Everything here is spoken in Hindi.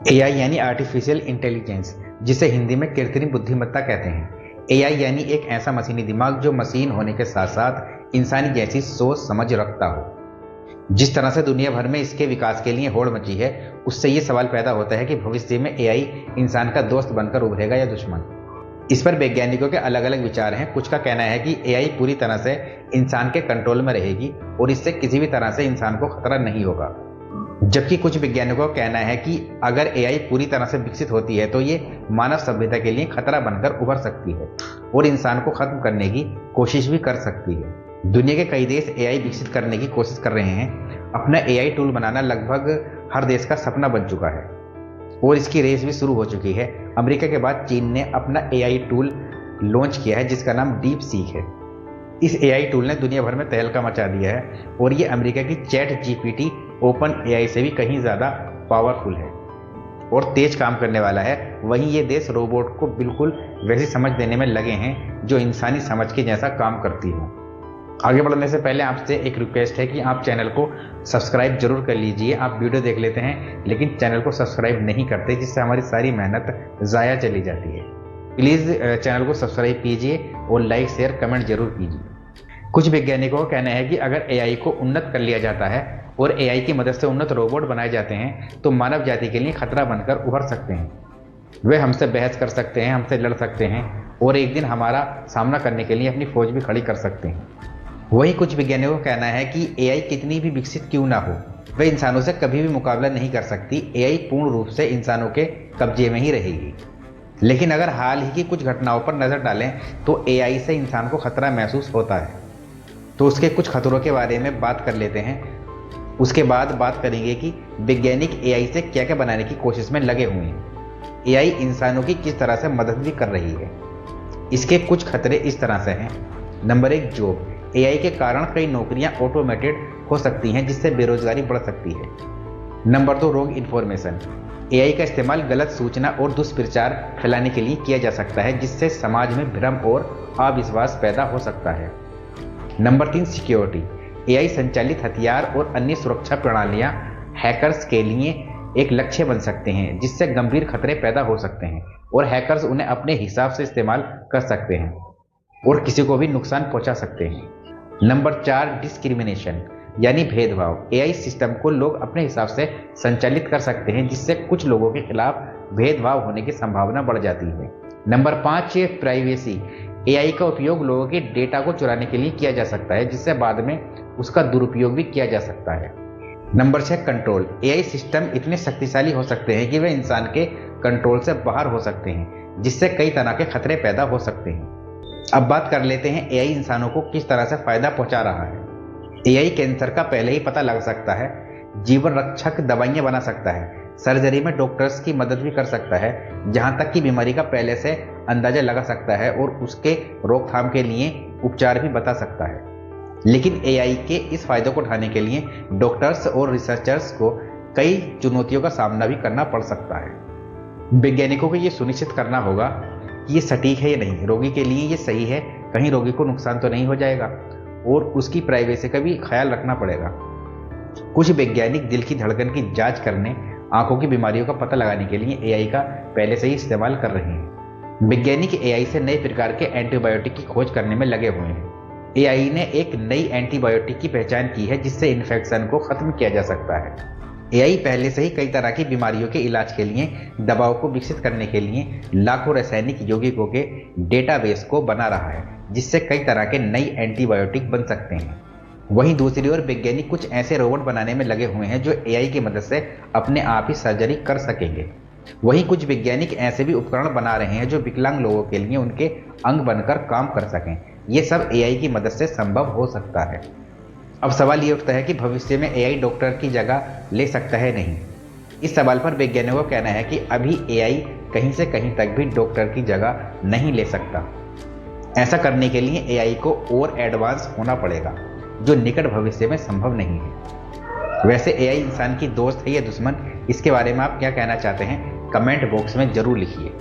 एआई यानी आर्टिफिशियल इंटेलिजेंस, जिसे हिंदी में कृत्रिम बुद्धिमत्ता कहते हैं। एआई यानी एक ऐसा मशीनी दिमाग जो मशीन होने के साथ साथ इंसानी जैसी सोच समझ रखता हो। जिस तरह से दुनिया भर में इसके विकास के लिए होड़ मची है, उससे ये सवाल पैदा होता है कि भविष्य में एआई इंसान का दोस्त बनकर उभरेगा या दुश्मन। इस पर वैज्ञानिकों के अलग अलग विचार हैं। कुछ का कहना है कि एआई पूरी तरह से इंसान के कंट्रोल में रहेगी और इससे किसी भी तरह से इंसान को खतरा नहीं होगा, जबकि कुछ वैज्ञानिकों का कहना है कि अगर एआई पूरी तरह से विकसित होती है तो ये मानव सभ्यता के लिए खतरा बनकर उभर सकती है और इंसान को खत्म करने की कोशिश भी कर सकती है। दुनिया के कई देश एआई विकसित करने की कोशिश कर रहे हैं। अपना एआई टूल बनाना लगभग हर देश का सपना बन चुका है और इसकी रेस भी शुरू हो चुकी है। अमेरिका के बाद चीन ने अपना एआई टूल लॉन्च किया है जिसका नाम डीप सीक है। इस एआई टूल ने दुनिया भर में तहलका मचा दिया है और ये अमेरिका की चैट जीपीटी ओपन एआई से भी कहीं ज़्यादा पावरफुल है और तेज काम करने वाला है। वहीं ये देश रोबोट को बिल्कुल वैसी समझ देने में लगे हैं जो इंसानी समझ के जैसा काम करती हो। आगे बढ़ने से पहले आपसे एक रिक्वेस्ट है कि आप चैनल को सब्सक्राइब जरूर कर लीजिए। आप वीडियो देख लेते हैं लेकिन चैनल को सब्सक्राइब नहीं करते, जिससे हमारी सारी मेहनत ज़ाया चली जाती है। प्लीज़ चैनल को सब्सक्राइब कीजिए और लाइक शेयर कमेंट जरूर कीजिए। कुछ वैज्ञानिकों का कहना है कि अगर एआई को उन्नत कर लिया जाता है और एआई की मदद से उन्नत रोबोट बनाए जाते हैं तो मानव जाति के लिए खतरा बनकर उभर सकते हैं। वे हमसे बहस कर सकते हैं, हमसे लड़ सकते हैं और एक दिन हमारा सामना करने के लिए अपनी फौज भी खड़ी कर सकते हैं। वहीं कुछ वैज्ञानिकों का कहना है कि एआई कितनी भी विकसित क्यों ना हो, वह इंसानों से कभी भी मुकाबला नहीं कर सकती। एआई पूर्ण रूप से इंसानों के कब्जे में ही रहेगी। लेकिन अगर हाल ही की कुछ घटनाओं पर नज़र डालें तो एआई से इंसान को खतरा महसूस होता है। तो उसके कुछ खतरों के बारे में बात कर लेते हैं। उसके बाद बात करेंगे कि वैज्ञानिक एआई से क्या क्या बनाने की कोशिश में लगे हुए हैं। एआई इंसानों की किस तरह से मदद भी कर रही है। इसके कुछ खतरे इस तरह से हैं। Number 1, job. एआई के कारण कई नौकरियां ऑटोमेटेड हो सकती हैं जिससे बेरोजगारी बढ़ सकती है। Number 2, wrong information. एआई का इस्तेमाल गलत सूचना और दुष्प्रचार फैलाने के लिए किया जा सकता है जिससे समाज में भ्रम और अविश्वास पैदा हो सकता है। Number 3, security. एआई संचालित हथियार और अन्य सुरक्षा प्रणालियां हैकर्स के लिए एक लक्ष्य बन सकते हैं जिससे गंभीर खतरे पैदा हो सकते हैं और हैकर्स उन्हें अपने हिसाब से इस्तेमाल कर सकते हैं और किसी को भी नुकसान पहुंचा सकते हैं। नंबर 4, डिस्क्रिमिनेशन यानी भेदभाव। एआई सिस्टम को लोग अपने हिसाब से संचालित कर सकते हैं जिससे कुछ लोगों के खिलाफ भेदभाव होने की संभावना बढ़ जाती है। Number 5, privacy. एआई का उपयोग लोगों के डेटा को चुराने के लिए किया जा सकता है जिससे बाद में उसका दुरुपयोग भी किया जा सकता है। Number 6, control. एआई सिस्टम इतने शक्तिशाली हो सकते हैं कि वे इंसान के कंट्रोल से बाहर हो सकते हैं जिससे कई तरह के खतरे पैदा हो सकते हैं। अब बात कर लेते हैं एआई इंसानों को किस तरह से फायदा पहुंचा रहा है। एआई कैंसर का पहले ही पता लगा सकता है, जीवन रक्षक दवाइयां बना सकता है, सर्जरी में डॉक्टर्स की मदद भी कर सकता है, जहां तक कि बीमारी का पहले से अंदाजा लगा सकता है और उसके रोकथाम के लिए उपचार भी बता सकता है। लेकिन एआई के इस फायदे को उठाने के लिए डॉक्टर्स और रिसर्चर्स को कई चुनौतियों का सामना भी करना पड़ सकता है। वैज्ञानिकों को ये सुनिश्चित करना होगा कि ये सटीक है या नहीं, रोगी के लिए ये सही है, कहीं रोगी को नुकसान तो नहीं हो जाएगा और उसकी प्राइवेसी का भी ख्याल रखना पड़ेगा। कुछ वैज्ञानिक दिल की धड़कन की जांच करने, आंखों की बीमारियों का पता लगाने के लिए एआई का पहले से ही इस्तेमाल कर रहे हैं। वैज्ञानिक एआई से नए प्रकार के एंटीबायोटिक की खोज करने में लगे हुए हैं। एआई ने एक नई एंटीबायोटिक की पहचान की है जिससे इन्फेक्शन को खत्म किया जा सकता है। एआई पहले से ही कई तरह की बीमारियों के इलाज के लिए दवाओं को विकसित करने के लिए लाखों रासायनिक यौगिकों के डेटाबेस को बना रहा है जिससे कई तरह के नई एंटीबायोटिक बन सकते हैं। वहीं दूसरी ओर वैज्ञानिक कुछ ऐसे रोबोट बनाने में लगे हुए हैं जो एआई की मदद से अपने आप ही सर्जरी कर सकेंगे। वहीं कुछ वैज्ञानिक ऐसे भी उपकरण बना रहे हैं जो विकलांग लोगों के लिए उनके अंग बनकर काम कर सकें। ये सब एआई की मदद से संभव हो सकता है। अब सवाल ये उठता है कि भविष्य में एआई डॉक्टर की जगह ले सकता है नहीं। इस सवाल पर वैज्ञानिकों का कहना है कि अभी एआई कहीं से कहीं तक भी डॉक्टर की जगह नहीं ले सकता। ऐसा करने के लिए एआई को और एडवांस होना पड़ेगा जो निकट भविष्य में संभव नहीं है। वैसे एआई इंसान की दोस्त है या दुश्मन, इसके बारे में आप क्या कहना चाहते हैं कमेंट बॉक्स में जरूर लिखिए।